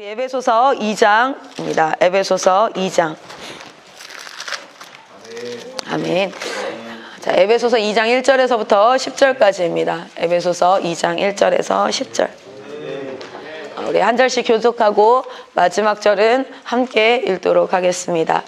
우리 에베소서 2장입니다. 에베소서 2장. 아멘. 자, 에베소서 2장 1절에서부터 10절까지입니다. 에베소서 2장 1절에서 10절. 우리 한 절씩 교독하고 마지막 절은 함께 읽도록 하겠습니다.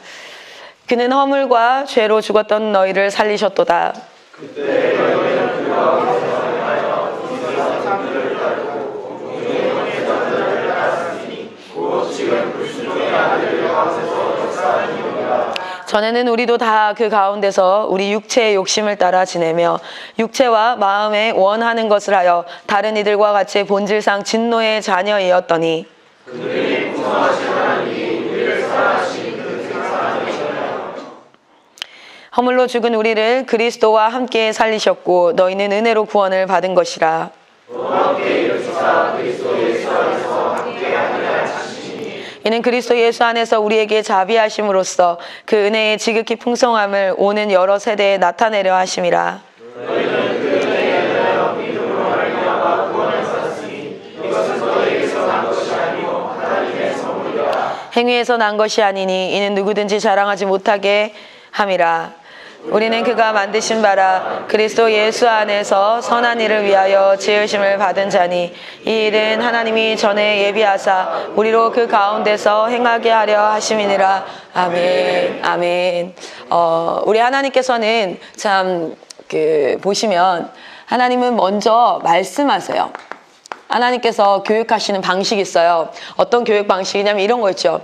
그는 허물과 죄로 죽었던 너희를 살리셨도다. 그때 너희는 그가 위선하여 우리의 상들을 따르고 우리의 계단들을 따랐으니 곧 지금 불순종의 아들의 가운데서 역사하니이다. 전에는 우리도 다 그 가운데서 우리 육체의 욕심을 따라 지내며 육체와 마음에 원하는 것을 하여 다른 이들과 같이 본질상 진노의 자녀이었더니 그들이 구성하신 하나님이 우리를 사랑하신 그 생사하시니라. 허물로 죽은 우리를 그리스도와 함께 살리셨고 너희는 은혜로 구원을 받은 것이라. 너와 함께 일으키사 그리스도 예수 안에서 함께 하느라 하시니 이는 그리스도 예수 안에서 우리에게 자비하심으로써 그 은혜의 지극히 풍성함을 오는 여러 세대에 나타내려 하심이라. 너희는 그 은혜에 대하여 믿음으로 말미암아 구원을 받았으니 이것은 너희에게서 난 것이 아니요 하나님의 선물이라. 행위에서 난 것이 아니니 이는 누구든지 자랑하지 못하게 함이라. 우리는 그가 만드신 바라 그리스도 예수 안에서 선한 일을 위하여 지으심을 받은 자니 이 일은 하나님이 전에 예비하사 우리로 그 가운데서 행하게 하려 하심이니라. 아멘. 아멘. 우리 하나님께서는 참 보시면 하나님은 먼저 말씀하세요. 하나님께서 교육하시는 방식이 있어요. 어떤 교육 방식이냐면 이런 거 있죠.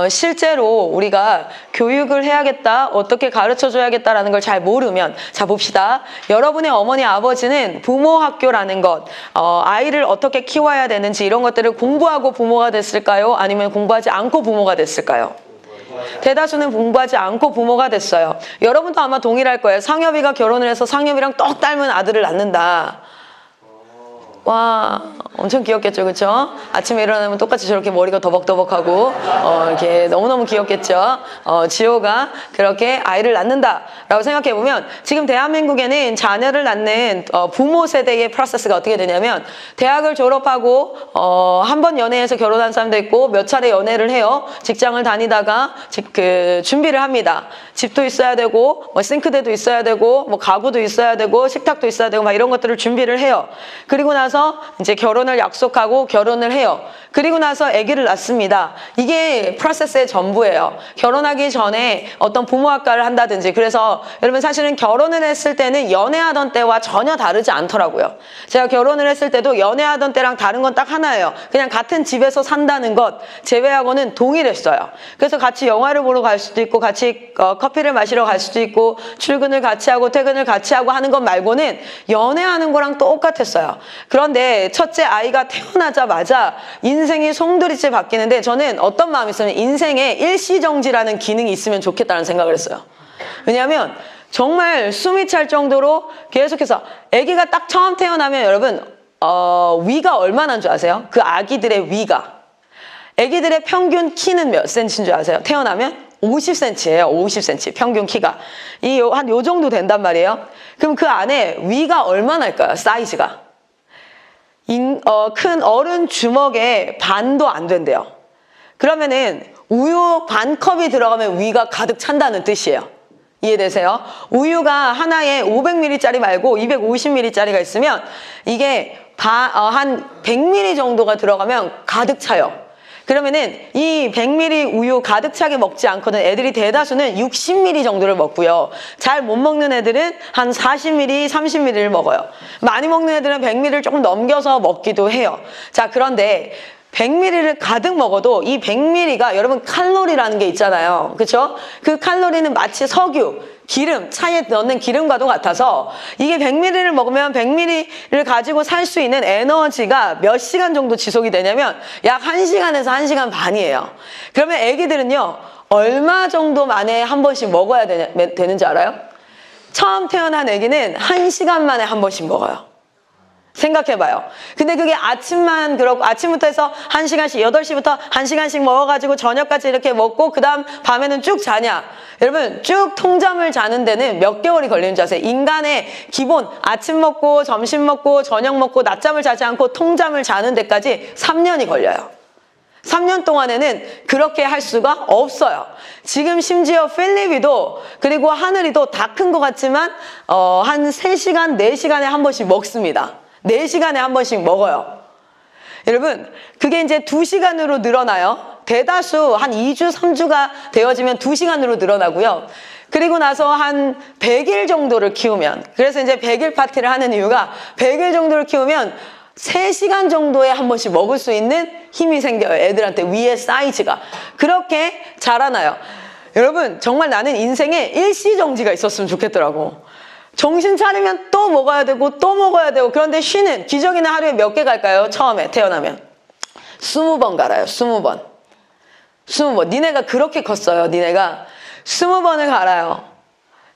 실제로 우리가 교육을 해야겠다, 어떻게 가르쳐 줘야겠다라는 걸 잘 모르면, 자 봅시다. 여러분의 어머니 아버지는 부모 학교라는 것, 아이를 어떻게 키워야 되는지 이런 것들을 공부하고 부모가 됐을까요? 아니면 공부하지 않고 부모가 됐을까요? 대다수는 공부하지 않고 부모가 됐어요. 여러분도 아마 동일할 거예요. 상엽이가 결혼을 해서 상엽이랑 똑 닮은 아들을 낳는다. 와, 엄청 귀엽겠죠, 그렇죠? 아침에 일어나면 똑같이 저렇게 머리가 더벅더벅하고 이렇게 너무너무 귀엽겠죠. 지호가 그렇게 아이를 낳는다라고 생각해 보면 지금 대한민국에는 자녀를 낳는 부모 세대의 프로세스가 어떻게 되냐면 대학을 졸업하고 한 번 연애해서 결혼한 사람도 있고 몇 차례 연애를 해요. 직장을 다니다가 준비를 합니다. 집도 있어야 되고 뭐 싱크대도 있어야 되고 뭐 가구도 있어야 되고 식탁도 있어야 되고 막 이런 것들을 준비를 해요. 그리고 나서 이제 결혼을 약속하고 결혼을 해요. 그리고 나서 아기를 낳습니다. 이게 프로세스의 전부예요. 결혼하기 전에 어떤 부모학과를 한다든지. 그래서 여러분 사실은 결혼을 했을 때는 연애하던 때와 전혀 다르지 않더라고요. 제가 결혼을 했을 때도 연애하던 때랑 다른 건 딱 하나예요. 그냥 같은 집에서 산다는 것 제외하고는 동일했어요. 그래서 같이 영화를 보러 갈 수도 있고 같이 커피를 마시러 갈 수도 있고 출근을 같이 하고 퇴근을 같이 하고 하는 것 말고는 연애하는 거랑 똑같았어요. 그런데 첫째 아이가 태어나자마자 인생이 송두리째 바뀌는데 저는 어떤 마음이 있으면 인생에 일시정지라는 기능이 있으면 좋겠다는 생각을 했어요. 왜냐하면 정말 숨이 찰 정도로 계속해서 아기가 딱 처음 태어나면 여러분 위가 얼마나인 줄 아세요? 그 아기들의 위가. 아기들의 평균 키는 몇 센치인 줄 아세요? 태어나면 50cm예요. 50cm 평균 키가. 한 요 정도 된단 말이에요. 그럼 그 안에 위가 얼마나일까요? 사이즈가. 큰 어른 주먹의 반도 안 된대요. 그러면은 우유 반 컵이 들어가면 위가 가득 찬다는 뜻이에요. 이해되세요? 우유가 하나에 500ml짜리 말고 250ml짜리가 있으면 이게 한 100ml 정도가 들어가면 가득 차요. 그러면은 이 100ml 우유 가득 차게 먹지 않거든. 애들이 대다수는 60ml 정도를 먹고요. 잘 못 먹는 애들은 한 40ml, 30ml를 먹어요. 많이 먹는 애들은 100ml를 조금 넘겨서 먹기도 해요. 자, 그런데 100ml를 가득 먹어도 이 100ml가 여러분 칼로리라는 게 있잖아요. 그렇죠? 그 칼로리는 마치 석유, 기름, 차에 넣는 기름과도 같아서 이게 100ml를 먹으면 100ml를 가지고 살 수 있는 에너지가 몇 시간 정도 지속이 되냐면 약 1시간에서 1시간 반이에요. 그러면 애기들은요 얼마 정도 만에 한 번씩 먹어야 되는지 알아요? 처음 태어난 애기는 1시간 만에 한 번씩 먹어요. 생각해봐요. 근데 그게 아침만 그렇고 아침부터 해서 1시간씩 8시부터 1시간씩 먹어가지고 저녁까지 이렇게 먹고 그 다음 밤에는 쭉 자냐. 여러분 쭉 통잠을 자는 데는 몇 개월이 걸리는 줄 아세요? 인간의 기본 아침 먹고 점심 먹고 저녁 먹고 낮잠을 자지 않고 통잠을 자는 데까지 3년이 걸려요. 3년 동안에는 그렇게 할 수가 없어요. 지금 심지어 필립이도 그리고 하늘이도 다 큰 것 같지만 한 3시간, 4시간에 한 번씩 먹습니다. 4시간에 한 번씩 먹어요. 여러분, 그게 이제 2시간으로 늘어나요. 대다수 한 2주, 3주가 되어지면 2시간으로 늘어나고요. 그리고 나서 한 100일 정도를 키우면, 그래서 이제 100일 파티를 하는 이유가 100일 정도를 키우면 3시간 정도에 한 번씩 먹을 수 있는 힘이 생겨요. 애들한테 위에 사이즈가. 그렇게 자라나요. 여러분, 정말 나는 인생에 일시정지가 있었으면 좋겠더라고. 정신 차리면 또 먹어야 되고 또 먹어야 되고. 그런데 쉬는, 기저귀는 하루에 몇 개 갈까요? 처음에 태어나면 20번 갈아요. 20번. 니네가 그렇게 컸어요. 니네가 20번을 갈아요.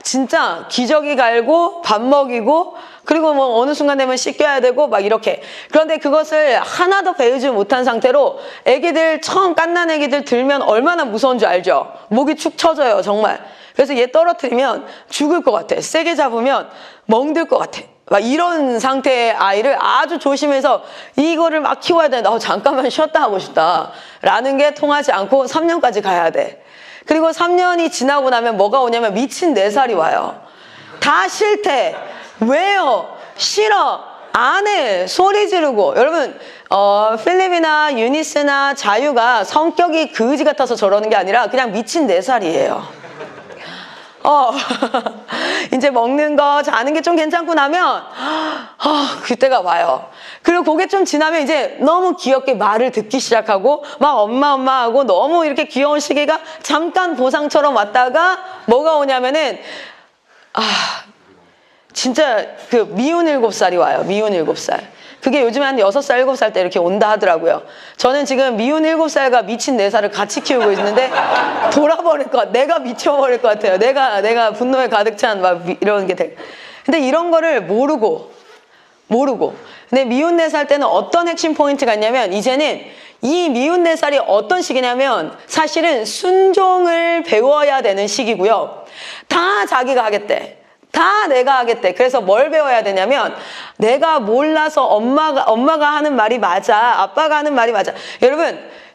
진짜 기저귀 갈고 밥 먹이고 그리고 뭐 어느 순간 되면 씻겨야 되고 막 이렇게. 그런데 그것을 하나도 배우지 못한 상태로 애기들, 처음 갓난 애기들 들면 얼마나 무서운 줄 알죠? 목이 축 처져요, 정말. 그래서 얘 떨어뜨리면 죽을 것 같아. 세게 잡으면 멍들 것 같아. 막 이런 상태의 아이를 아주 조심해서 이거를 막 키워야 되는데 잠깐만 쉬었다 하고 싶다 라는 게 통하지 않고 3년까지 가야 돼. 그리고 3년이 지나고 나면 뭐가 오냐면 미친 4살이 와요. 다 싫대. 왜요? 싫어. 안 해. 소리 지르고. 여러분, 필립이나 유니스나 자유가 성격이 그지 같아서 저러는 게 아니라 그냥 미친 4살이에요. 이제 먹는 거, 자는 게 좀 괜찮고 나면, 그때가 와요. 그리고 그게 좀 지나면 이제 너무 귀엽게 말을 듣기 시작하고, 막 엄마 하고 너무 이렇게 귀여운 시기가 잠깐 보상처럼 왔다가, 뭐가 오냐면은, 진짜 그 미운 7살이 와요. 미운 7살. 그게 요즘에 한 6살, 7살 때 이렇게 온다 하더라고요. 저는 지금 미운 7살과 미친 4살을 같이 키우고 있는데 돌아버릴 것 같아요. 내가 미쳐버릴 것 같아요. 내가 분노에 가득 찬 막 이런 게 돼. 근데 이런 거를 모르고. 근데 미운 4살 때는 어떤 핵심 포인트가 있냐면 이제는 이 미운 4살이 어떤 시기냐면 사실은 순종을 배워야 되는 시기고요. 다 자기가 하겠대. 다 내가 하겠대. 그래서 뭘 배워야 되냐면 내가 몰라서 엄마가 하는 말이 맞아. 아빠가 하는 말이 맞아.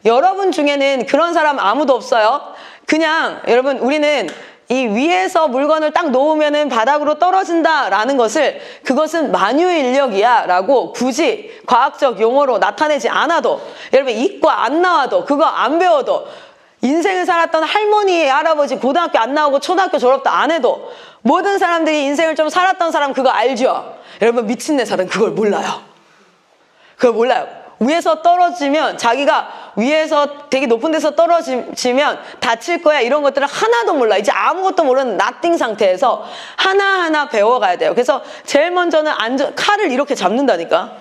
여러분 중에는 그런 사람 아무도 없어요. 그냥 여러분 우리는 이 위에서 물건을 딱 놓으면은 바닥으로 떨어진다라는 그것은 만유인력이야 라고 굳이 과학적 용어로 나타내지 않아도 여러분 이과 안 나와도 그거 안 배워도 인생을 살았던 할머니, 할아버지 고등학교 안 나오고 초등학교 졸업도 안 해도 모든 사람들이 인생을 좀 살았던 사람 그거 알죠? 여러분 미친 4살은 그걸 몰라요. 그걸 몰라요. 위에서 떨어지면 자기가 위에서 되게 높은 데서 떨어지면 다칠 거야 이런 것들을 하나도 몰라. 이제 아무것도 모르는 나띵 상태에서 하나하나 배워가야 돼요. 그래서 제일 먼저는 칼을 이렇게 잡는다니까.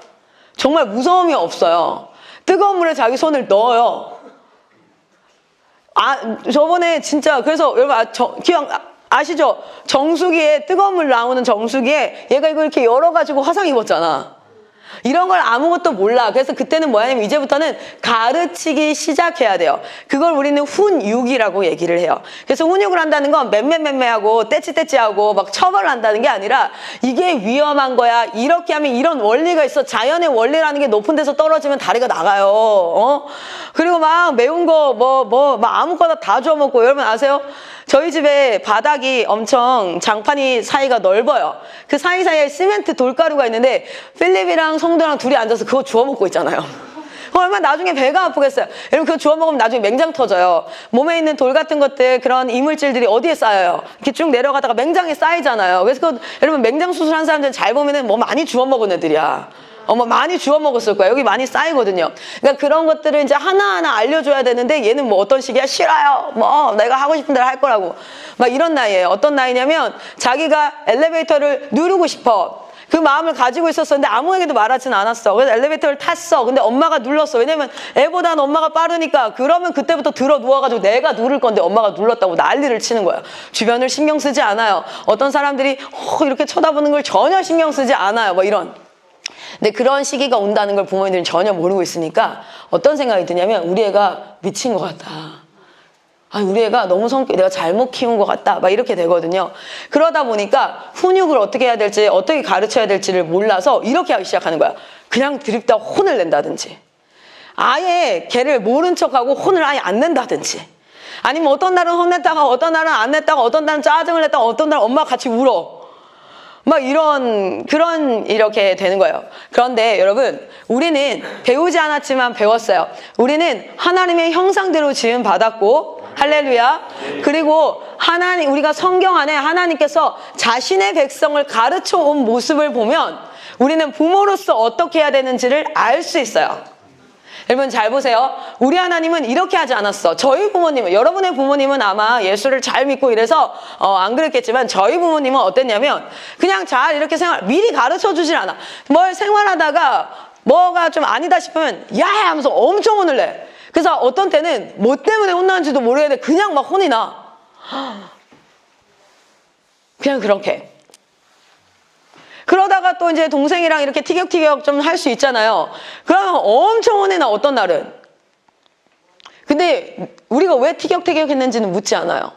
정말 무서움이 없어요. 뜨거운 물에 자기 손을 넣어요. 저번에 진짜 그래서 여러분 아시죠? 정수기에 뜨거운 물 나오는 정수기에 얘가 이거 이렇게 열어가지고 화상 입었잖아. 이런 걸 아무것도 몰라. 그래서 그때는 뭐냐면 이제부터는 가르치기 시작해야 돼요. 그걸 우리는 훈육이라고 얘기를 해요. 그래서 훈육을 한다는 건 맴매하고 떼찌떼찌하고 막 처벌을 한다는 게 아니라 이게 위험한 거야. 이렇게 하면 이런 원리가 있어. 자연의 원리라는 게 높은 데서 떨어지면 다리가 나가요. 그리고 막 매운 거 막 아무거나 다 주워 먹고. 여러분 아세요? 저희 집에 바닥이 엄청 장판이 사이가 넓어요. 그 사이사이에 시멘트 돌가루가 있는데 필립이랑 성도랑 둘이 앉아서 그거 주워 먹고 있잖아요. 얼마나 나중에 배가 아프겠어요. 여러분 그거 주워 먹으면 나중에 맹장 터져요. 몸에 있는 돌 같은 것들 그런 이물질들이 어디에 쌓여요? 이렇게 쭉 내려가다가 맹장에 쌓이잖아요. 그래서 여러분 맹장 수술한 사람들 잘 보면은 뭐 많이 주워 먹은 애들이야. 많이 주워 먹었을 거야. 여기 많이 쌓이거든요. 그러니까 그런 것들을 이제 하나하나 알려줘야 되는데 얘는 뭐 어떤 식이야? 싫어요. 내가 하고 싶은 대로 할 거라고. 막 이런 나이에요. 어떤 나이냐면 자기가 엘리베이터를 누르고 싶어. 그 마음을 가지고 있었었는데 아무에게도 말하진 않았어. 그래서 엘리베이터를 탔어. 근데 엄마가 눌렀어. 왜냐면 애보다는 엄마가 빠르니까. 그러면 그때부터 들어 누워가지고 내가 누를 건데 엄마가 눌렀다고 난리를 치는 거예요. 주변을 신경 쓰지 않아요. 어떤 사람들이 이렇게 쳐다보는 걸 전혀 신경 쓰지 않아요. 뭐 이런. 근데 그런 시기가 온다는 걸 부모님들은 전혀 모르고 있으니까 어떤 생각이 드냐면 우리 애가 미친 것 같다. 우리 애가 너무 내가 잘못 키운 것 같다. 막 이렇게 되거든요. 그러다 보니까 훈육을 어떻게 해야 될지, 어떻게 가르쳐야 될지를 몰라서 이렇게 하기 시작하는 거야. 그냥 드립다 혼을 낸다든지. 아예 걔를 모른 척하고 혼을 아예 안 낸다든지, 아니면 어떤 날은 혼냈다가 어떤 날은 안 냈다가 어떤 날은 짜증을 냈다가 어떤 날은 엄마가 같이 울어. 막 이렇게 되는 거예요. 그런데 여러분, 우리는 배우지 않았지만 배웠어요. 우리는 하나님의 형상대로 지음 받았고, 할렐루야. 그리고 우리가 성경 안에 하나님께서 자신의 백성을 가르쳐 온 모습을 보면 우리는 부모로서 어떻게 해야 되는지를 알 수 있어요. 여러분 잘 보세요. 우리 하나님은 이렇게 하지 않았어. 저희 부모님은, 여러분의 부모님은 아마 예수를 잘 믿고 이래서 안 그랬겠지만, 저희 부모님은 어땠냐면 그냥 잘 이렇게 미리 가르쳐 주질 않아. 뭘 생활하다가 뭐가 좀 아니다 싶으면 야 하면서 엄청 혼을 내. 그래서 어떤 때는 뭐 때문에 혼나는지도 모르겠는데 그냥 막 혼이 나. 그냥 그렇게. 그러다가 또 이제 동생이랑 이렇게 티격태격 좀 할 수 있잖아요. 그러면 엄청 혼이 나, 어떤 날은. 근데 우리가 왜 티격태격 했는지는 묻지 않아요.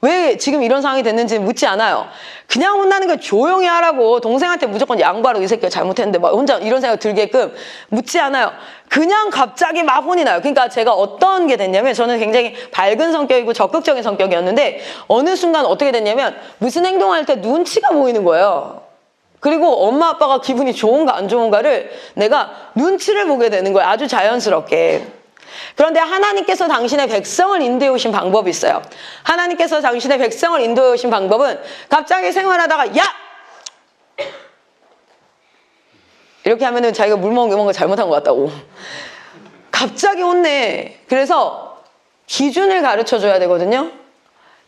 왜 지금 이런 상황이 됐는지는 묻지 않아요. 그냥 혼나는 거 조용히 하라고, 동생한테 무조건 양보하라고, 이 새끼가 잘못했는데 막 혼자 이런 생각 들게끔 묻지 않아요. 그냥 갑자기 막 혼이 나요. 그러니까 제가 어떤 게 됐냐면, 저는 굉장히 밝은 성격이고 적극적인 성격이었는데 어느 순간 어떻게 됐냐면 무슨 행동할 때 눈치가 보이는 거예요. 그리고 엄마 아빠가 기분이 좋은가 안 좋은가를 내가 눈치를 보게 되는 거예요. 아주 자연스럽게. 그런데 하나님께서 당신의 백성을 인도해 오신 방법이 있어요. 하나님께서 당신의 백성을 인도해 오신 방법은 갑자기 생활하다가 야! 이렇게 하면은 자기가 물 먹은 거 잘못한 것 같다고. 갑자기 혼내. 그래서 기준을 가르쳐 줘야 되거든요.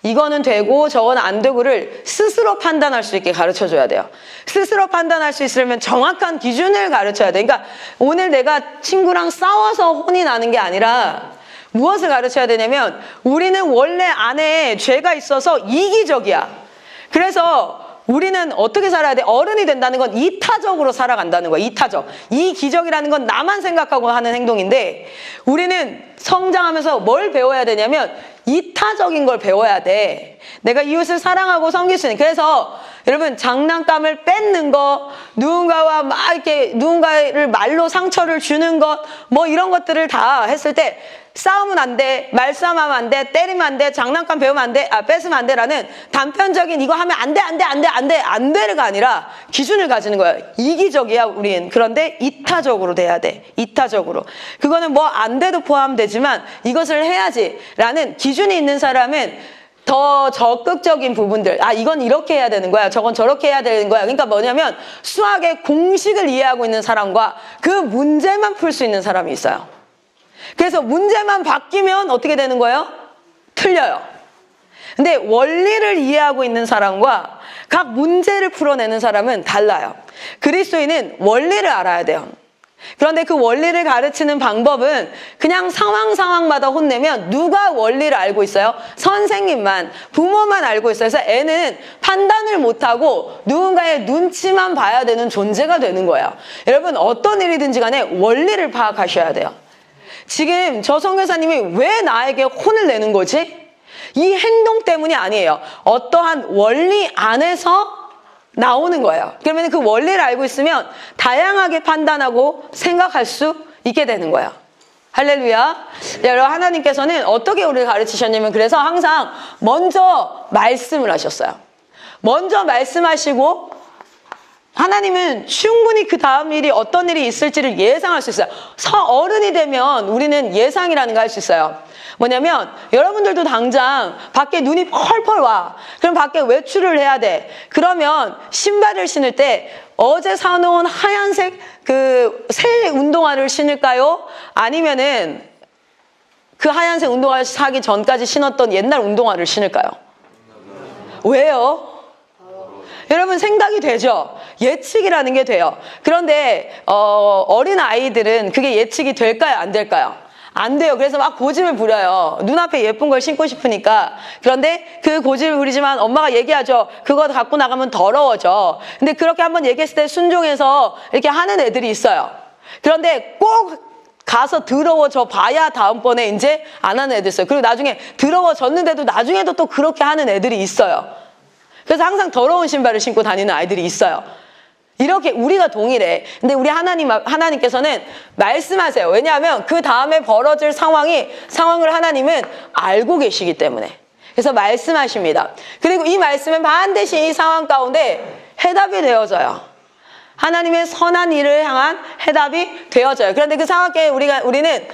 이거는 되고 저거는 안 되고를 스스로 판단할 수 있게 가르쳐 줘야 돼요. 스스로 판단할 수 있으려면 정확한 기준을 가르쳐야 돼. 그러니까 오늘 내가 친구랑 싸워서 혼이 나는 게 아니라 무엇을 가르쳐야 되냐면, 우리는 원래 안에 죄가 있어서 이기적이야. 그래서 우리는 어떻게 살아야 돼? 어른이 된다는 건 이타적으로 살아간다는 거야. 이타적. 이기적이라는 건 나만 생각하고 하는 행동인데, 우리는 성장하면서 뭘 배워야 되냐면 이타적인 걸 배워야 돼. 내가 이웃을 사랑하고 섬길 수 있는. 그래서 여러분, 장난감을 뺏는 거, 누군가와 막 이렇게 누군가를 말로 상처를 주는 것, 뭐 이런 것들을 다 했을 때 싸우면 안 돼, 말싸움하면 안 돼, 때리면 안 돼, 장난감 배우면 안 돼, 뺏으면 안 돼라는 단편적인 이거 하면 안 돼, 안 돼, 안 돼, 안 돼, 안 돼가 아니라 기준을 가지는 거야. 이기적이야, 우린. 그런데 이타적으로 돼야 돼. 이타적으로. 그거는 뭐 안 돼도 포함되지만 이것을 해야지라는 기준이 있는 사람은 더 적극적인 부분들, 이건 이렇게 해야 되는 거야, 저건 저렇게 해야 되는 거야. 그러니까 뭐냐면 수학의 공식을 이해하고 있는 사람과 그 문제만 풀 수 있는 사람이 있어요. 그래서 문제만 바뀌면 어떻게 되는 거예요? 틀려요. 근데 원리를 이해하고 있는 사람과 각 문제를 풀어내는 사람은 달라요. 그리스도인은 원리를 알아야 돼요. 그런데 그 원리를 가르치는 방법은 그냥 상황마다 혼내면 누가 원리를 알고 있어요? 선생님만, 부모만 알고 있어요. 그래서 애는 판단을 못하고 누군가의 눈치만 봐야 되는 존재가 되는 거예요. 여러분, 어떤 일이든지 간에 원리를 파악하셔야 돼요. 지금 저 선교사님이 왜 나에게 혼을 내는 거지? 이 행동 때문이 아니에요. 어떠한 원리 안에서 나오는 거예요. 그러면 그 원리를 알고 있으면 다양하게 판단하고 생각할 수 있게 되는 거예요. 할렐루야. 여러분, 하나님께서는 어떻게 우리를 가르치셨냐면, 그래서 항상 먼저 말씀을 하셨어요. 먼저 말씀하시고, 하나님은 충분히 그 다음 일이 어떤 일이 있을지를 예상할 수 있어요. 어른이 되면 우리는 예상이라는 거 할 수 있어요. 뭐냐면, 여러분들도 당장 밖에 눈이 펄펄 와. 그럼 밖에 외출을 해야 돼. 그러면 신발을 신을 때 어제 사놓은 하얀색 새 운동화를 신을까요? 아니면은 그 하얀색 운동화를 사기 전까지 신었던 옛날 운동화를 신을까요? 왜요? 여러분, 생각이 되죠? 예측이라는 게 돼요. 그런데 어린 아이들은 그게 예측이 될까요? 안 될까요? 안 돼요. 그래서 막 고집을 부려요. 눈앞에 예쁜 걸 신고 싶으니까. 그런데 그 고집을 부리지만 엄마가 얘기하죠. 그거 갖고 나가면 더러워져. 근데 그렇게 한번 얘기했을 때 순종해서 이렇게 하는 애들이 있어요. 그런데 꼭 가서 더러워져 봐야 다음번에 이제 안 하는 애들 있어요. 그리고 나중에 더러워졌는데도 나중에도 또 그렇게 하는 애들이 있어요. 그래서 항상 더러운 신발을 신고 다니는 아이들이 있어요. 이렇게 우리가 동일해. 근데 우리 하나님께서는 말씀하세요. 왜냐하면 그 다음에 벌어질 상황을 하나님은 알고 계시기 때문에. 그래서 말씀하십니다. 그리고 이 말씀은 반드시 이 상황 가운데 해답이 되어져요. 하나님의 선한 일을 향한 해답이 되어져요. 그런데 그 상황에 우리는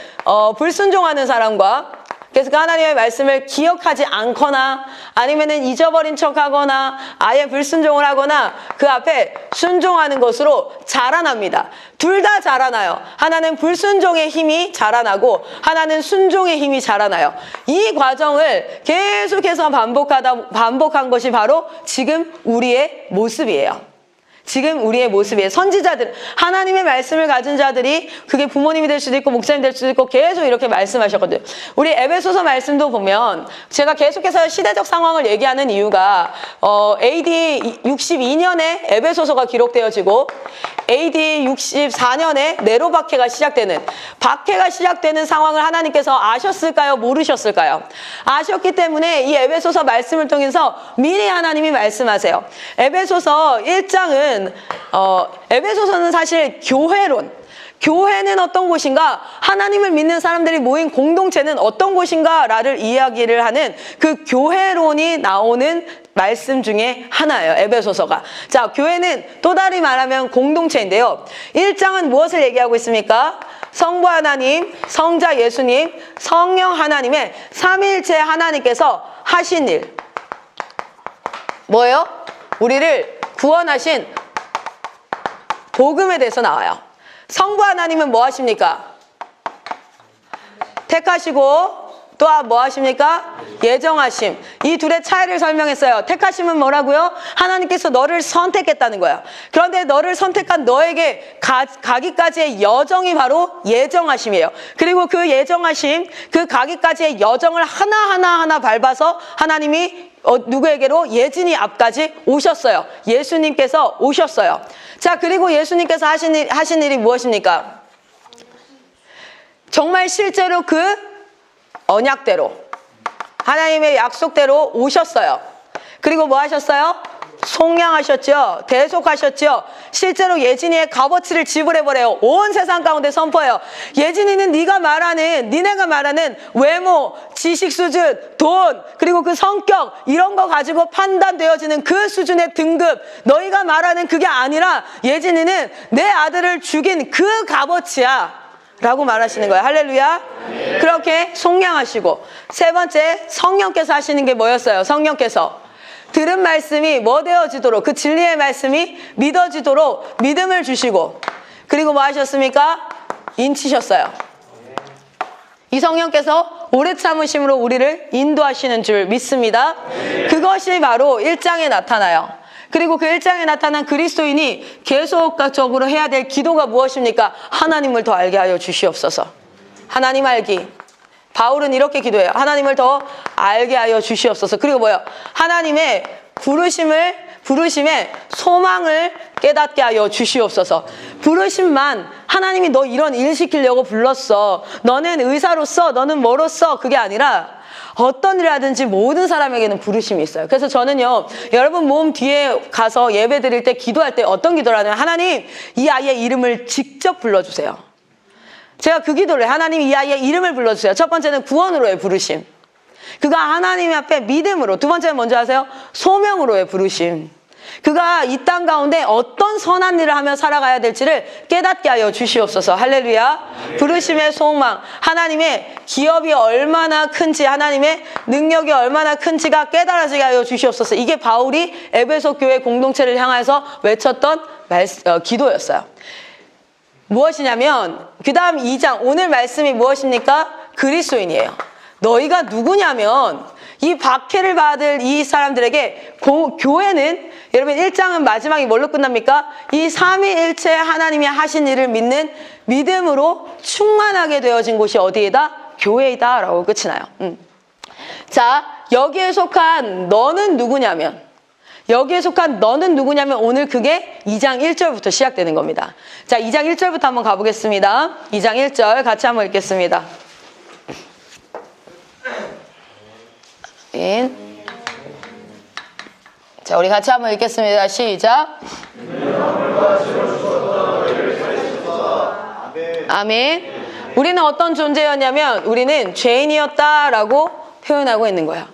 불순종하는 사람과, 그래서 그 하나님의 말씀을 기억하지 않거나 아니면은 잊어버린 척하거나 아예 불순종을 하거나 그 앞에 순종하는 것으로 자라납니다. 둘 다 자라나요. 하나는 불순종의 힘이 자라나고 하나는 순종의 힘이 자라나요. 이 과정을 계속해서 반복한 것이 바로 지금 우리의 모습이에요. 지금 우리의 모습이에요. 선지자들, 하나님의 말씀을 가진 자들이, 그게 부모님이 될 수도 있고 목사님 될 수도 있고 계속 이렇게 말씀하셨거든요. 우리 에베소서 말씀도 보면 제가 계속해서 시대적 상황을 얘기하는 이유가 AD 62년에 에베소서가 기록되어지고 AD 64년에 네로 박해가 시작되는 상황을 하나님께서 아셨을까요? 모르셨을까요? 아셨기 때문에 이 에베소서 말씀을 통해서 미리 하나님이 말씀하세요. 에베소서 1장은 에베소서는 사실 교회는 어떤 곳인가, 하나님을 믿는 사람들이 모인 공동체는 어떤 곳인가를 이야기를 하는 그 교회론이 나오는 말씀 중에 하나예요. 에베소서가. 자, 교회는 또 다르게 말하면 공동체인데요. 1장은 무엇을 얘기하고 있습니까? 성부 하나님, 성자 예수님, 성령 하나님의 삼위일체 하나님께서 하신 일. 뭐예요? 우리를 구원하신 복음에 대해서 나와요. 성부 하나님은 뭐 하십니까? 택하시고 또 뭐 하십니까? 예정하심. 이 둘의 차이를 설명했어요. 택하심은 뭐라고요? 하나님께서 너를 선택했다는 거야. 그런데 너를 선택한 너에게 가기까지의 여정이 바로 예정하심이에요. 그리고 그 예정하심, 그 가기까지의 여정을 하나하나 밟아서 하나님이 누구에게로? 예진이 앞까지 오셨어요. 예수님께서 오셨어요. 자, 그리고 예수님께서 하신 일이 무엇입니까? 정말 실제로 그 언약대로, 하나님의 약속대로 오셨어요. 그리고 뭐 하셨어요? 속량하셨죠. 대속하셨죠. 실제로 예진이의 값어치를 지불해버려요. 온 세상 가운데 선포해요. 예진이는 니네가 말하는 외모, 지식 수준, 돈, 그리고 그 성격, 이런 거 가지고 판단되어지는 그 수준의 등급, 너희가 말하는 그게 아니라 예진이는 내 아들을 죽인 그 값어치야 라고 말하시는 거예요. 할렐루야. 그렇게 속량하시고, 세 번째, 성령께서 하시는 게 뭐였어요? 성령께서 들은 말씀이 뭐 되어지도록, 그 진리의 말씀이 믿어지도록 믿음을 주시고, 그리고 뭐 하셨습니까? 인치셨어요. 이 성령께서 오래 참으심으로 우리를 인도하시는 줄 믿습니다. 그것이 바로 1장에 나타나요. 그리고 그 1장에 나타난 그리스도인이 계속적으로 해야 될 기도가 무엇입니까? 하나님을 더 알게 하여 주시옵소서. 하나님 알기. 바울은 이렇게 기도해요. 하나님을 더 알게 하여 주시옵소서. 그리고 뭐요? 하나님의 부르심의 소망을 깨닫게 하여 주시옵소서. 부르심만, 하나님이 너 이런 일 시키려고 불렀어, 너는 의사로서, 너는 뭐로서, 그게 아니라 어떤 일을 하든지 모든 사람에게는 부르심이 있어요. 그래서 저는요, 여러분 모임 뒤에 가서 예배 드릴 때, 기도할 때 어떤 기도를 하냐면, 하나님 이 아이의 이름을 직접 불러주세요. 제가 그 기도를 해요. 하나님 이 아이의 이름을 불러주세요. 첫 번째는 구원으로의 부르심, 그가 하나님 앞에 믿음으로. 두 번째는 먼저 하세요. 소명으로의 부르심, 그가 이 땅 가운데 어떤 선한 일을 하며 살아가야 될지를 깨닫게 하여 주시옵소서. 할렐루야. 부르심의 소망, 하나님의 기업이 얼마나 큰지, 하나님의 능력이 얼마나 큰지가 깨달아지게 하여 주시옵소서. 이게 바울이 에베소 교회 공동체를 향해서 외쳤던 기도였어요. 무엇이냐면, 그 다음 2장, 오늘 말씀이 무엇입니까? 그리스도인이에요. 너희가 누구냐면, 이 박해를 받을 이 사람들에게 교회는, 여러분 1장은 마지막이 뭘로 끝납니까? 이 삼위일체 하나님이 하신 일을 믿는 믿음으로 충만하게 되어진 곳이 어디이다? 교회이다 라고 끝이 나요. 자, 여기에 속한 너는 누구냐면, 오늘 그게 2장 1절부터 시작되는 겁니다. 자, 2장 1절부터 한번 가보겠습니다. 2장 1절 같이 한번 읽겠습니다. 자, 우리 같이 한번 읽겠습니다. 시작. 아멘. 우리는 어떤 존재였냐면 우리는 죄인이었다라고 표현하고 있는 거야.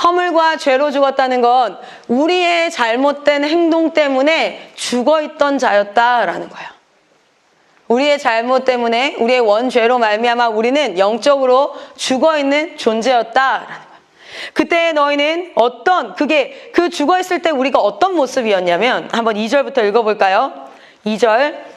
허물과 죄로 죽었다는 건 우리의 잘못된 행동 때문에 죽어있던 자였다라는 거야. 우리의 잘못 때문에 우리의 원죄로 말미암아 우리는 영적으로 죽어있는 존재였다라는 거야. 그때 너희는 그 죽어있을 때 우리가 어떤 모습이었냐면 한번 2절부터 읽어볼까요? 2절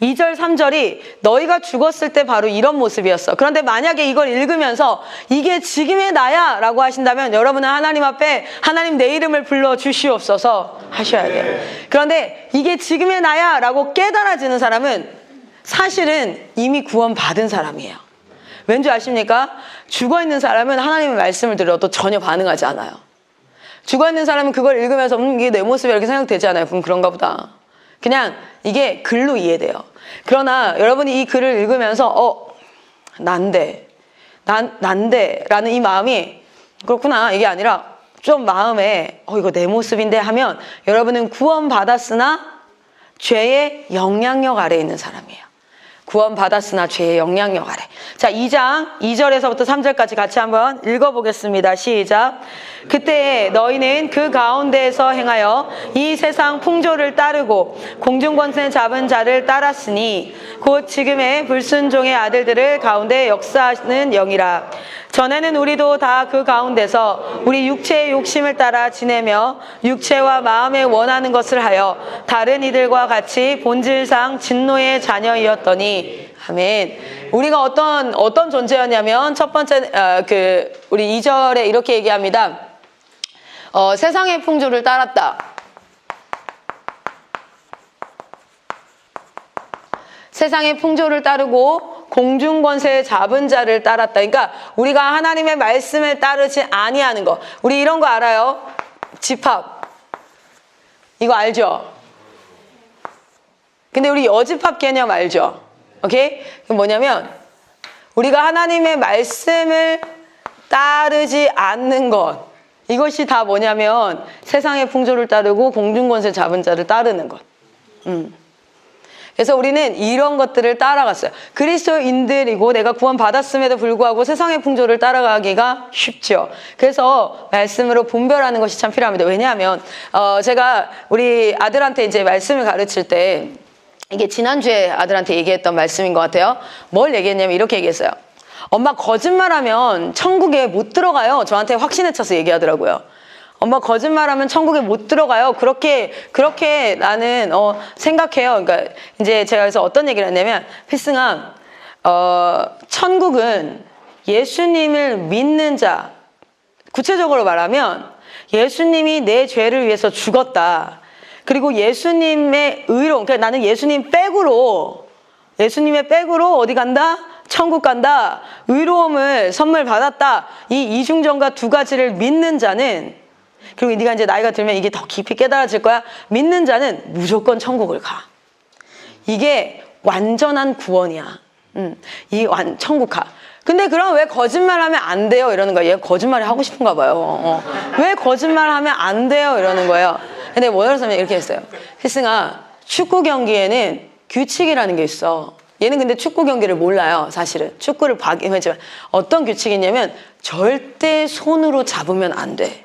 3절이 너희가 죽었을 때 바로 이런 모습이었어. 그런데 만약에 이걸 읽으면서 이게 지금의 나야 라고 하신다면 여러분은 하나님 앞에 하나님 내 이름을 불러 주시옵소서 하셔야 돼요. 그런데 이게 지금의 나야 라고 깨달아지는 사람은 사실은 이미 구원받은 사람이에요. 왠지 아십니까? 죽어있는 사람은 하나님의 말씀을 들어도 전혀 반응하지 않아요. 죽어있는 사람은 그걸 읽으면서 이게 내 모습이 이렇게 생각되지 않아요. 그럼 그런가 보다. 그냥 이게 글로 이해돼요. 그러나 여러분이 이 글을 읽으면서 난데 라는 이 마음이 그렇구나 이게 아니라 좀 마음에 이거 내 모습인데 하면 여러분은 구원받았으나 죄의 영향력 아래에 있는 사람이에요. 구원받았으나 죄의 영향력 아래. 자, 2장 2절에서부터 3절까지 같이 한번 읽어보겠습니다. 시작. 그때 너희는 그 가운데에서 행하여 이 세상 풍조를 따르고 공중권세 잡은 자를 따랐으니 곧 지금의 불순종의 아들들을 가운데 역사하는 영이라. 전에는 우리도 다 그 가운데서 우리 육체의 욕심을 따라 지내며 육체와 마음에 원하는 것을 하여 다른 이들과 같이 본질상 진노의 자녀이었더니. 아멘. 우리가 어떤 존재였냐면 첫 번째 우리 2절에 이렇게 얘기합니다. 세상의 풍조를 따랐다. 세상의 풍조를 따르고 공중권세의 잡은 자를 따랐다. 그러니까 우리가 하나님의 말씀을 따르지 아니하는 거. 우리 이런 거 알아요? 집합. 이거 알죠? 근데 우리 여집합 개념 알죠? 오케이? 그럼 뭐냐면 우리가 하나님의 말씀을 따르지 않는 것. 이것이 다 뭐냐면 세상의 풍조를 따르고 공중권세 잡은 자를 따르는 것. 그래서 우리는 이런 것들을 따라갔어요. 그리스도인들이고 내가 구원받았음에도 불구하고 세상의 풍조를 따라가기가 쉽죠. 그래서 말씀으로 분별하는 것이 참 필요합니다. 왜냐하면 제가 우리 아들한테 이제 말씀을 가르칠 때 이게 지난주에 아들한테 얘기했던 말씀인 것 같아요. 뭘 얘기했냐면 이렇게 얘기했어요. 엄마 거짓말하면 천국에 못 들어가요. 저한테 확신에 차서 얘기하더라고요. 엄마 거짓말하면 천국에 못 들어가요. 그렇게 나는 생각해요. 그러니까 이제 제가 그래서 어떤 얘기를 했냐면 필승아, 천국은 예수님을 믿는 자, 구체적으로 말하면 예수님이 내 죄를 위해서 죽었다. 그리고 예수님의 의로, 그러니까 나는 예수님의 백으로 어디 간다? 천국 간다. 의로움을 선물 받았다. 이 이중전과 두 가지를 믿는 자는, 그리고 네가 이제 나이가 들면 이게 더 깊이 깨달아질 거야. 믿는 자는 무조건 천국을 가. 이게 완전한 구원이야. 천국 가. 근데 그럼 왜 거짓말하면 안 돼요? 이러는 거야. 얘 거짓말이 하고 싶은가 봐요. 왜 거짓말하면 안 돼요? 이러는 거예요. 근데 뭐라서 이렇게 했어요. 필승아, 축구 경기에는 규칙이라는 게 있어. 얘는 근데 축구 경기를 몰라요. 사실은 축구를 봐긴 했지만 어떤 규칙이 있냐면 절대 손으로 잡으면 안 돼.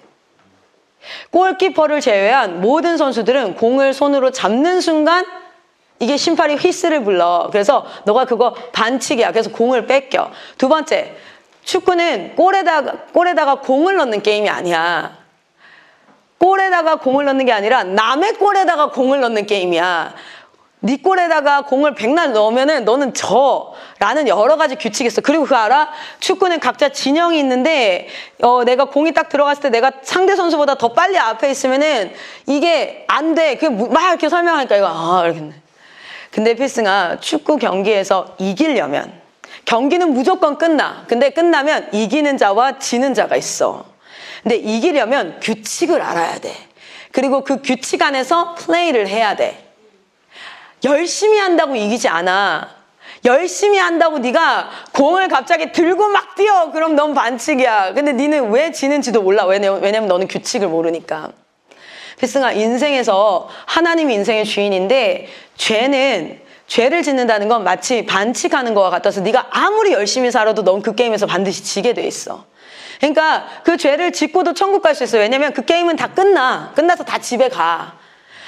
골키퍼를 제외한 모든 선수들은 공을 손으로 잡는 순간 이게 심판이 휘스를 불러. 그래서 너가 그거 반칙이야. 그래서 공을 뺏겨. 두 번째, 축구는 골에다가 공을 넣는 게임이 아니야. 골에다가 공을 넣는 게 아니라 남의 골에다가 공을 넣는 게임이야. 네 골에다가 공을 백날 넣으면은 너는 라는 여러 가지 규칙이 있어. 그리고 그거 알아? 축구는 각자 진영이 있는데 내가 공이 딱 들어갔을 때 내가 상대 선수보다 더 빨리 앞에 있으면은 이게 안 돼. 그게 막 이렇게 설명하니까 이거 이렇게. 근데 필승아, 축구 경기에서 이기려면 경기는 무조건 끝나. 근데 끝나면 이기는 자와 지는 자가 있어. 근데 이기려면 규칙을 알아야 돼. 그리고 그 규칙 안에서 플레이를 해야 돼. 열심히 한다고 이기지 않아. 열심히 한다고 네가 공을 갑자기 들고 막 뛰어. 그럼 넌 반칙이야. 근데 니는 왜 지는지도 몰라. 왜냐면 너는 규칙을 모르니까. 필승아, 인생에서 하나님이 인생의 주인인데 죄를 짓는다는 건 마치 반칙하는 것과 같아서 네가 아무리 열심히 살아도 넌 그 게임에서 반드시 지게 돼 있어. 그러니까 그 죄를 짓고도 천국 갈 수 있어요. 왜냐면 그 게임은 다 끝나서 다 집에 가.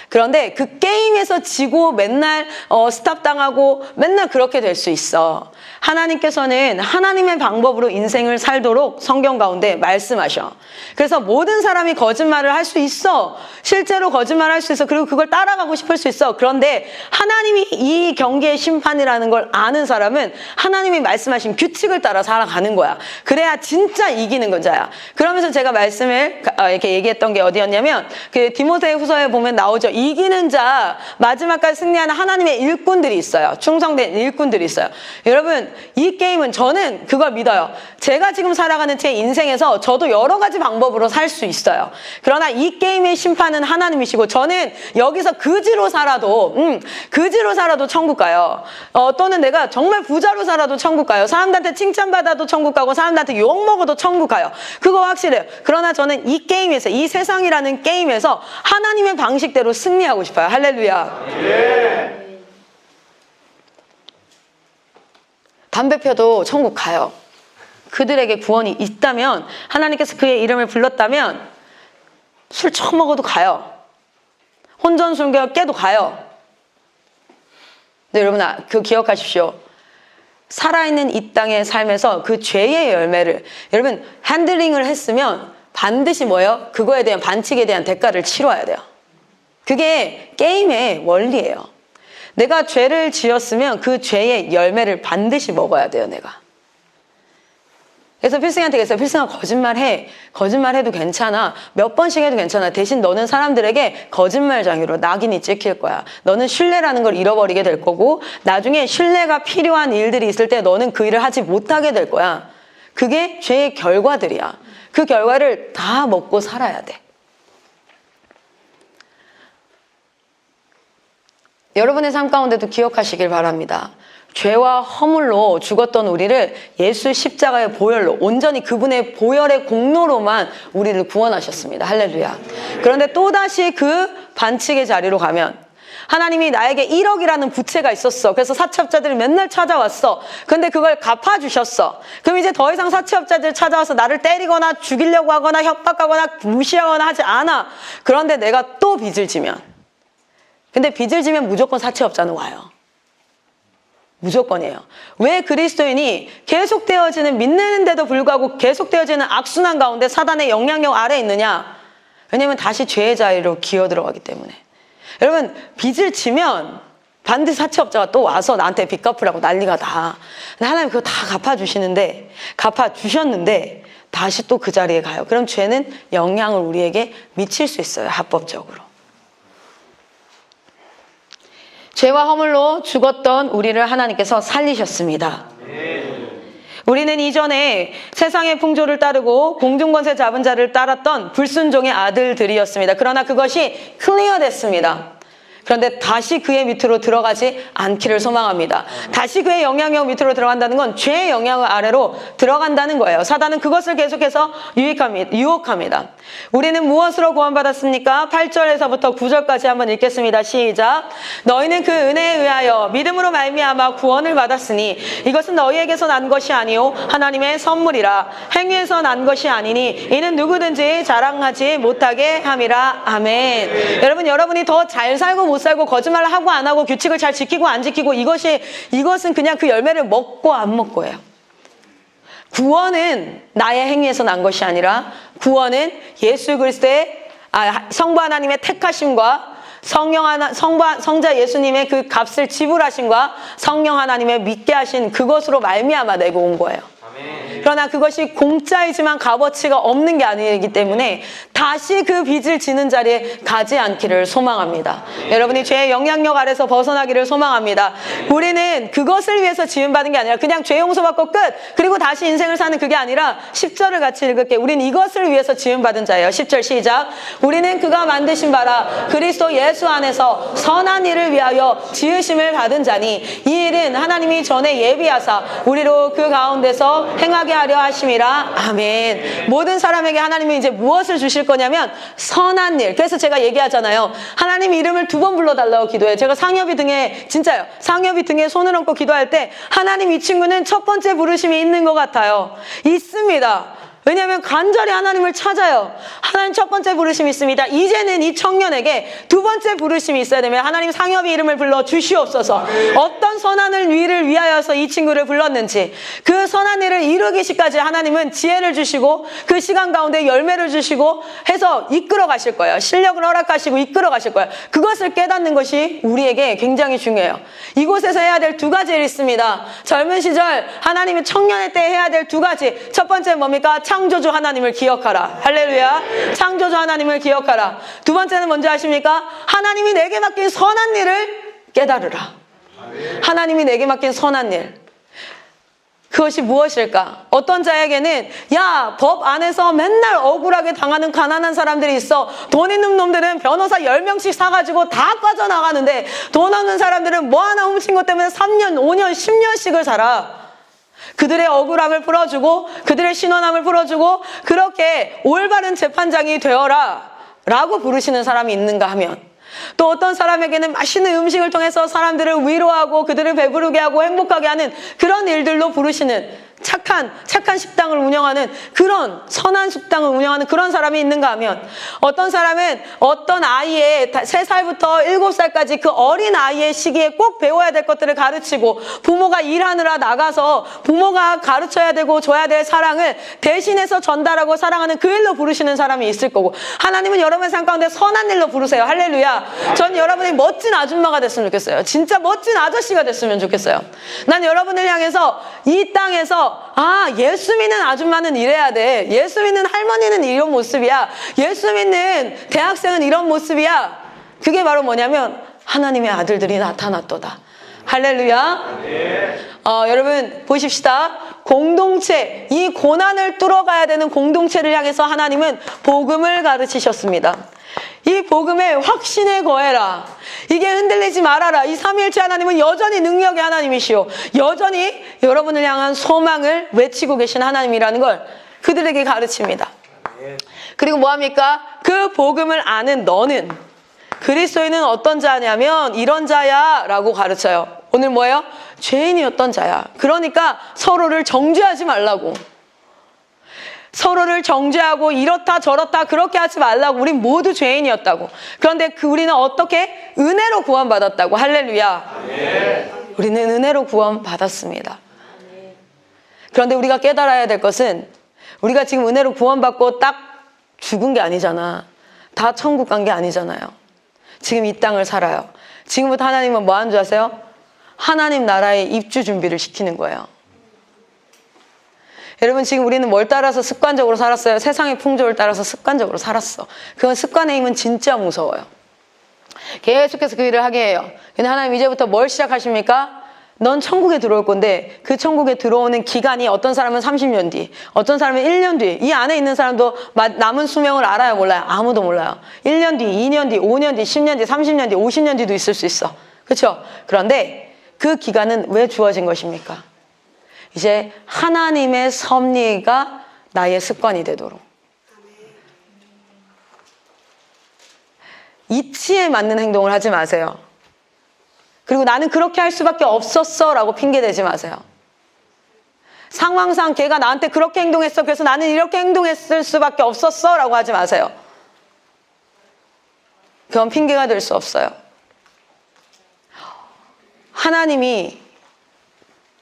그런데 그 게임에서 지고 맨날 스탑당하고 맨날 그렇게 될 수 있어. 하나님께서는 하나님의 방법으로 인생을 살도록 성경 가운데 말씀하셔. 그래서 모든 사람이 거짓말을 할 수 있어. 실제로 거짓말을 할 수 있어. 그리고 그걸 따라가고 싶을 수 있어. 그런데 하나님이 이 경계의 심판이라는 걸 아는 사람은 하나님이 말씀하신 규칙을 따라 살아가는 거야. 그래야 진짜 이기는 자야. 그러면서 제가 말씀을 이렇게 얘기했던 게 어디였냐면 그 디모데후서에 보면 나오죠. 이기는 자, 마지막까지 승리하는 하나님의 일꾼들이 있어요. 충성된 일꾼들이 있어요. 여러분, 이 게임은 저는 그걸 믿어요. 제가 지금 살아가는 제 인생에서 저도 여러 가지 방법으로 살 수 있어요. 그러나 이 게임의 심판은 하나님이시고 저는 여기서 그지로 살아도 천국 가요. 또는 내가 정말 부자로 살아도 천국 가요. 사람들한테 칭찬받아도 천국 가고 사람들한테 욕먹어도 천국 가요. 그거 확실해요. 그러나 저는 이 게임에서, 이 세상이라는 게임에서 하나님의 방식대로 승리하고 싶어요. 할렐루야. 예. 담배 펴도 천국 가요. 그들에게 구원이 있다면, 하나님께서 그의 이름을 불렀다면 술 처먹어도 가요. 혼전순결 깨도 가요. 근데 여러분, 그거 기억하십시오. 살아있는 이 땅의 삶에서 그 죄의 열매를, 여러분, 핸들링을 했으면 반드시 뭐예요? 그거에 대한 반칙에 대한 대가를 치러야 돼요. 그게 게임의 원리예요. 내가 죄를 지었으면 그 죄의 열매를 반드시 먹어야 돼요, 내가. 그래서 필승한테 그랬어요. 필승아, 거짓말해도 괜찮아. 몇 번씩 해도 괜찮아. 대신 너는 사람들에게 거짓말장애로 낙인이 찍힐 거야. 너는 신뢰라는 걸 잃어버리게 될 거고 나중에 신뢰가 필요한 일들이 있을 때 너는 그 일을 하지 못하게 될 거야. 그게 죄의 결과들이야. 그 결과를 다 먹고 살아야 돼. 여러분의 삶 가운데도 기억하시길 바랍니다. 죄와 허물로 죽었던 우리를 예수 십자가의 보혈로, 온전히 그분의 보혈의 공로로만 우리를 구원하셨습니다. 할렐루야. 그런데 또다시 그 반칙의 자리로 가면 하나님이 나에게 1억이라는 부채가 있었어. 그래서 사채업자들이 맨날 찾아왔어. 근데 그걸 갚아주셨어. 그럼 이제 더 이상 사채업자들이 찾아와서 나를 때리거나 죽이려고 하거나 협박하거나 무시하거나 하지 않아. 그런데 내가 또 빚을 지면, 근데 빚을 지면 무조건 사채업자는 와요. 무조건이에요. 왜 그리스도인이 계속되어지는, 믿는데도 불구하고 계속되어지는 악순환 가운데 사단의 영향력 아래에 있느냐? 왜냐면 다시 죄의 자리로 기어 들어가기 때문에. 여러분, 빚을 지면 반드시 사채업자가 또 와서 나한테 빚 갚으라고 난리가 나. 근데 하나님 그거 다 갚아주셨는데 다시 또 그 자리에 가요. 그럼 죄는 영향을 우리에게 미칠 수 있어요. 합법적으로. 죄와 허물로 죽었던 우리를 하나님께서 살리셨습니다. 우리는 이전에 세상의 풍조를 따르고 공중권세 잡은 자를 따랐던 불순종의 아들들이었습니다. 그러나 그것이 클리어됐습니다. 그런데 다시 그의 밑으로 들어가지 않기를 소망합니다. 다시 그의 영향력 밑으로 들어간다는 건 죄의 영향 아래로 들어간다는 거예요. 사단은 그것을 계속해서 유혹합니다. 우리는 무엇으로 구원받았습니까? 8절에서부터 9절까지 한번 읽겠습니다. 시작. 너희는 그 은혜에 의하여 믿음으로 말미암아 구원을 받았으니 이것은 너희에게서 난 것이 아니요 하나님의 선물이라. 행위에서 난 것이 아니니 이는 누구든지 자랑하지 못하게 함이라. 아멘. 여러분이 더 잘 살고 못 살고 거짓말을 하고 안 하고 규칙을 잘 지키고 안 지키고 이것은 그냥 그 열매를 먹고 안 먹고예요. 구원은 나의 행위에서 난 것이 아니라 구원은 예수 그리스도의 성부 하나님의 택하심과 성자 예수님의 그 값을 지불하심과 성령 하나님의 믿게 하신 그것으로 말미암아 내고 온 거예요. 그러나 그것이 공짜이지만 값어치가 없는 게 아니기 때문에 다시 그 빚을 지는 자리에 가지 않기를 소망합니다. 여러분이 죄의 영향력 아래서 벗어나기를 소망합니다. 우리는 그것을 위해서 지음받은 게 아니라 그냥 죄 용서받고 끝, 그리고 다시 인생을 사는 그게 아니라 10절을 같이 읽을게요. 우리는 이것을 위해서 지음받은 자예요. 10절 시작. 우리는 그가 만드신 바라 그리스도 예수 안에서 선한 일을 위하여 지으심을 받은 자니 이 일은 하나님이 전에 예비하사 우리로 그 가운데서 행하게 하려 하심이라. 아멘. 모든 사람에게 하나님은 이제 무엇을 주실 주실 거냐면 선한 일. 그래서 제가 얘기하잖아요. 하나님 이름을 2번 불러달라고 기도해요. 제가 상엽이 등에 진짜요. 상엽이 등에 손을 얹고 기도할 때 하나님 이 친구는 첫 번째 부르심이 있는 것 같아요. 있습니다. 왜냐하면 간절히 하나님을 찾아요. 하나님 첫 번째 부르심이 있습니다. 이제는 이 청년에게 2번째 부르심이 있어야 되면 하나님 상엽이 이름을 불러 주시옵소서. 어떤 선한 일을 위하여서 이 친구를 불렀는지 그 선한 일을 이루기시까지 하나님은 지혜를 주시고 그 시간 가운데 열매를 주시고 해서 이끌어 가실 거예요. 실력을 허락하시고 이끌어 가실 거예요. 그것을 깨닫는 것이 우리에게 굉장히 중요해요. 이곳에서 해야 될 2가지 일이 있습니다. 젊은 시절 하나님의 청년의 때 해야 될 2가지. 첫 번째는 뭡니까? 창조주 하나님을 기억하라. 할렐루야. 창조주 하나님을 기억하라. 2번째는 뭔지 아십니까? 하나님이 내게 맡긴 선한 일을 깨달으라. 하나님이 내게 맡긴 선한 일. 그것이 무엇일까? 어떤 자에게는 야, 법 안에서 맨날 억울하게 당하는 가난한 사람들이 있어. 돈 있는 놈들은 변호사 10명씩 사가지고 다 빠져나가는데 돈 없는 사람들은 뭐 하나 훔친 것 때문에 3년, 5년, 10년씩을 살아. 그들의 억울함을 풀어주고 그들의 신원함을 풀어주고 그렇게 올바른 재판장이 되어라 라고 부르시는 사람이 있는가 하면, 또 어떤 사람에게는 맛있는 음식을 통해서 사람들을 위로하고 그들을 배부르게 하고 행복하게 하는 그런 일들로 부르시는 착한 식당을 운영하는 그런 선한 식당을 운영하는 그런 사람이 있는가 하면, 어떤 사람은 어떤 아이의 3살부터 7살까지 그 어린 아이의 시기에 꼭 배워야 될 것들을 가르치고 부모가 일하느라 나가서 부모가 가르쳐야 되고 줘야 될 사랑을 대신해서 전달하고 사랑하는 그 일로 부르시는 사람이 있을 거고, 하나님은 여러분의 삶 가운데 선한 일로 부르세요. 할렐루야. 전 여러분이 멋진 아줌마가 됐으면 좋겠어요. 진짜 멋진 아저씨가 됐으면 좋겠어요. 난 여러분을 향해서 이 땅에서 예수 믿는 아줌마는 이래야 돼. 예수 믿는 할머니는 이런 모습이야. 예수 믿는 대학생은 이런 모습이야. 그게 바로 뭐냐면 하나님의 아들들이 나타났도다. 할렐루야. 여러분 보십시다. 공동체, 이 고난을 뚫어가야 되는 공동체를 향해서 하나님은 복음을 가르치셨습니다. 이 복음에 확신에 거해라. 이게 흔들리지 말아라. 이 삼위일체 하나님은 여전히 능력의 하나님이시오. 여전히 여러분을 향한 소망을 외치고 계신 하나님이라는 걸 그들에게 가르칩니다. 그리고 뭐합니까? 그 복음을 아는 너는, 그리스도인은 어떤 자냐면 이런 자야 라고 가르쳐요. 오늘 뭐예요? 죄인이었던 자야. 그러니까 서로를 정죄하지 말라고. 서로를 정죄하고 이렇다 저렇다 그렇게 하지 말라고. 우린 모두 죄인이었다고. 그런데 우리는 어떻게? 은혜로 구원받았다고. 할렐루야. 우리는 은혜로 구원받았습니다. 그런데 우리가 깨달아야 될 것은, 우리가 지금 은혜로 구원받고 딱 죽은 게 아니잖아. 다 천국 간 게 아니잖아요. 지금 이 땅을 살아요. 지금부터 하나님은 뭐 하는 줄 아세요? 하나님 나라의 입주 준비를 시키는 거예요. 여러분, 지금 우리는 뭘 따라서 습관적으로 살았어요? 세상의 풍조를 따라서 습관적으로 살았어. 그건 습관의 힘은 진짜 무서워요. 계속해서 그 일을 하게 해요. 근데 하나님 이제부터 뭘 시작하십니까? 넌 천국에 들어올 건데 그 천국에 들어오는 기간이 어떤 사람은 30년 뒤, 어떤 사람은 1년 뒤. 이 안에 있는 사람도 남은 수명을 알아요, 몰라요? 아무도 몰라요. 1년 뒤, 2년 뒤, 5년 뒤, 10년 뒤, 30년 뒤, 50년 뒤도 있을 수 있어. 그렇죠? 그런데 그 기간은 왜 주어진 것입니까? 이제 하나님의 섭리가 나의 습관이 되도록. 이치에 맞는 행동을 하지 마세요. 그리고 나는 그렇게 할 수밖에 없었어 라고 핑계대지 마세요. 상황상 걔가 나한테 그렇게 행동했어, 그래서 나는 이렇게 행동했을 수밖에 없었어 라고 하지 마세요. 그건 핑계가 될 수 없어요.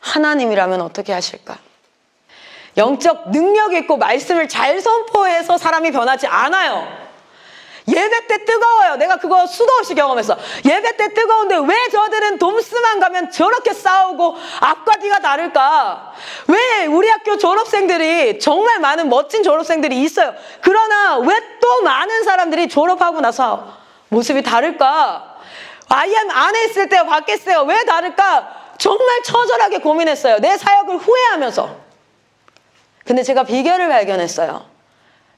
하나님이라면 어떻게 하실까? 영적 능력 있고 말씀을 잘 선포해서 사람이 변하지 않아요. 예배 때 뜨거워요. 내가 그거 수도 없이 경험했어. 예배 때 뜨거운데 왜 저들은 돔스만 가면 저렇게 싸우고 앞과 뒤가 다를까? 왜 우리 학교 졸업생들이, 정말 많은 멋진 졸업생들이 있어요. 그러나 왜 또 많은 사람들이 졸업하고 나서 모습이 다를까? IM 안에 있을 때와 밖에 있을 때가 왜 다를까? 정말 처절하게 고민했어요. 내 사역을 후회하면서. 근데 제가 비결을 발견했어요.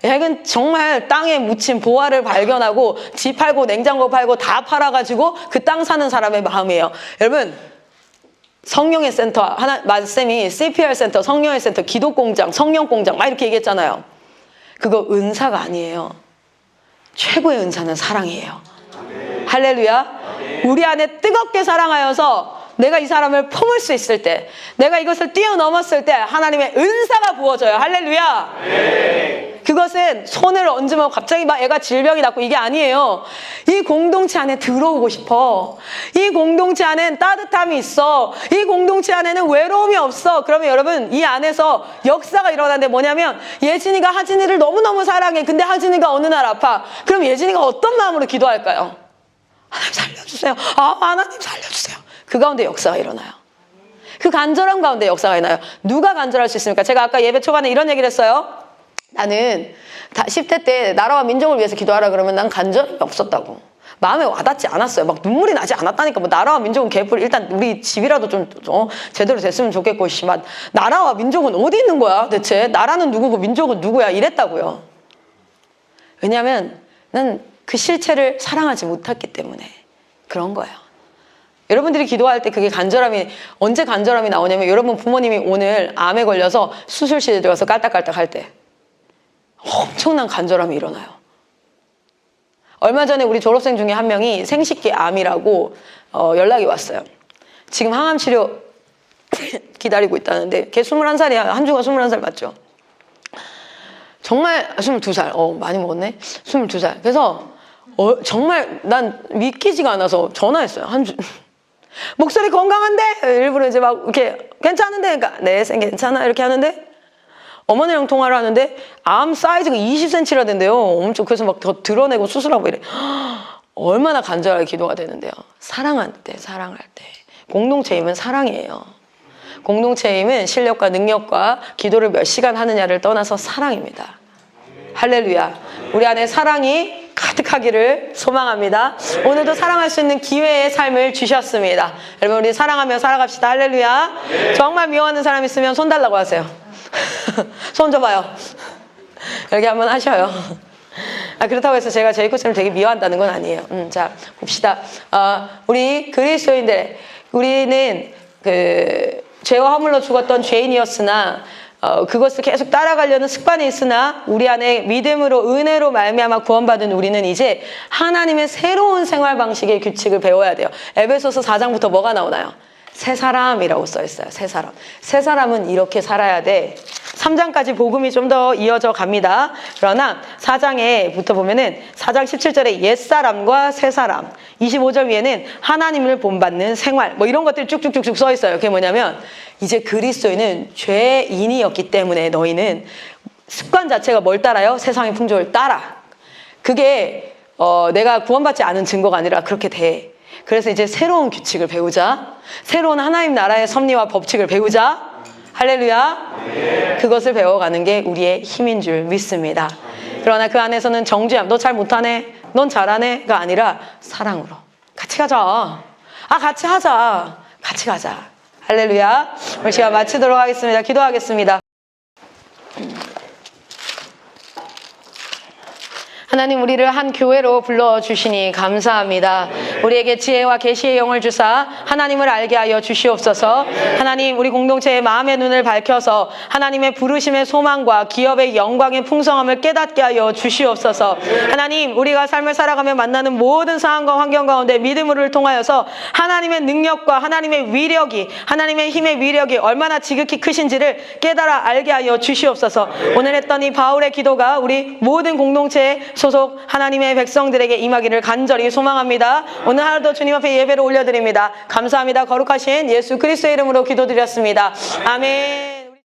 이건 정말 땅에 묻힌 보화를 발견하고 집 팔고 냉장고 팔고 다 팔아가지고 그 땅 사는 사람의 마음이에요. 여러분, 성령의 센터, 말씀이 CPR 센터, 성령의 센터, 기도공장, 성령공장 막 이렇게 얘기했잖아요. 그거 은사가 아니에요. 최고의 은사는 사랑이에요. 할렐루야. 우리 안에 뜨겁게 사랑하여서 내가 이 사람을 품을 수 있을 때, 내가 이것을 뛰어넘었을 때 하나님의 은사가 부어져요. 할렐루야. 그것은 손을 얹으면 갑자기 막 애가 질병이 낫고 이게 아니에요. 이 공동체 안에 들어오고 싶어. 이 공동체 안엔 따뜻함이 있어. 이 공동체 안에는 외로움이 없어. 그러면 여러분, 이 안에서 역사가 일어나는데 뭐냐면, 예진이가 하진이를 너무너무 사랑해. 근데 하진이가 어느 날 아파. 그럼 예진이가 어떤 마음으로 기도할까요? 하나님 살려주세요. 하나님 살려주세요. 그 가운데 역사가 일어나요. 그 간절함 가운데 역사가 일어나요. 누가 간절할 수 있습니까? 제가 아까 예배 초반에 이런 얘기를 했어요. 나는 10대 때 나라와 민족을 위해서 기도하라 그러면 난 간절함이 없었다고. 마음에 와닿지 않았어요. 막 눈물이 나지 않았다니까. 뭐 나라와 민족은 개뿔. 일단 우리 집이라도 좀 제대로 됐으면 좋겠고, 씨발. 나라와 민족은 어디 있는 거야 대체? 나라는 누구고 민족은 누구야? 이랬다고요. 왜냐하면 난 그 실체를 사랑하지 못했기 때문에 그런 거예요. 여러분들이 기도할 때 그게 간절함이, 언제 간절함이 나오냐면, 여러분 부모님이 오늘 암에 걸려서 수술실에 들어가서 깔딱깔딱 할 때 엄청난 간절함이 일어나요. 얼마 전에 우리 졸업생 중에 한 명이 생식기 암이라고 연락이 왔어요. 지금 항암 치료 기다리고 있다는데, 걔 21살이야. 한주가 21살 맞죠? 정말 22살. 많이 먹었네. 22살. 그래서 정말 난 믿기지가 않아서 전화했어요. 목소리 건강한데? 일부러 이제 막 이렇게 괜찮은데? 그러니까 네, 괜찮아. 이렇게 하는데 어머니랑 통화를 하는데 암 사이즈가 20cm라 된대요. 엄청. 그래서 막 더 드러내고 수술하고 이래. 얼마나 간절하게 기도가 되는데요. 사랑할 때. 공동체의 힘은 사랑이에요. 공동체의 힘은 실력과 능력과 기도를 몇 시간 하느냐를 떠나서 사랑입니다. 할렐루야. 우리 안에 사랑이 가득하기를 소망합니다. 오늘도 사랑할 수 있는 기회의 삶을 주셨습니다. 여러분, 우리 사랑하며 살아갑시다. 할렐루야. 정말 미워하는 사람 있으면 손 달라고 하세요. 손 줘봐요. 이렇게 한번 하셔요. 그렇다고 해서 제가 제이코쌤을 되게 미워한다는 건 아니에요. 자, 봅시다. 우리 그리스도인들, 우리는 죄와 허물로 죽었던 죄인이었으나 그것을 계속 따라가려는 습관이 있으나 우리 안에 믿음으로 은혜로 말미암아 구원받은 우리는 이제 하나님의 새로운 생활 방식의 규칙을 배워야 돼요. 에베소서 4장부터 뭐가 나오나요? 새 사람이라고 써 있어요. 새 사람. 새 사람은 이렇게 살아야 돼. 3장까지 복음이 좀 더 이어져 갑니다. 그러나 4장에부터 보면은 4장 17절에 옛사람과 새사람, 25절 위에는 하나님을 본받는 생활, 뭐 이런 것들이 쭉쭉쭉쭉 써 있어요. 그게 뭐냐면, 이제 그리스도인은 죄인이었기 때문에 너희는 습관 자체가 뭘 따라요? 세상의 풍조를 따라. 그게 내가 구원받지 않은 증거가 아니라 그렇게 돼. 그래서 이제 새로운 규칙을 배우자. 새로운 하나님 나라의 섭리와 법칙을 배우자. 할렐루야. 그것을 배워가는 게 우리의 힘인 줄 믿습니다. 그러나 그 안에서는 정죄함, 너 잘 못하네, 넌 잘하네가 아니라 사랑으로 같이 가자. 같이 하자. 같이 가자. 할렐루야. 우리 시간 마치도록 하겠습니다. 기도하겠습니다. 하나님, 우리를 한 교회로 불러주시니 감사합니다. 우리에게 지혜와 계시의 영을 주사 하나님을 알게 하여 주시옵소서. 하나님, 우리 공동체의 마음의 눈을 밝혀서 하나님의 부르심의 소망과 기업의 영광의 풍성함을 깨닫게 하여 주시옵소서. 하나님, 우리가 삶을 살아가며 만나는 모든 상황과 환경 가운데 믿음을 통하여서 하나님의 능력과 하나님의 위력이, 하나님의 힘의 위력이 얼마나 지극히 크신지를 깨달아 알게 하여 주시옵소서. 오늘 했던 이 바울의 기도가 우리 모든 공동체의 소속 하나님의 백성들에게 임하기를 간절히 소망합니다. 오늘 하루도 주님 앞에 예배를 올려드립니다. 감사합니다. 거룩하신 예수 그리스도의 이름으로 기도드렸습니다. 아멘.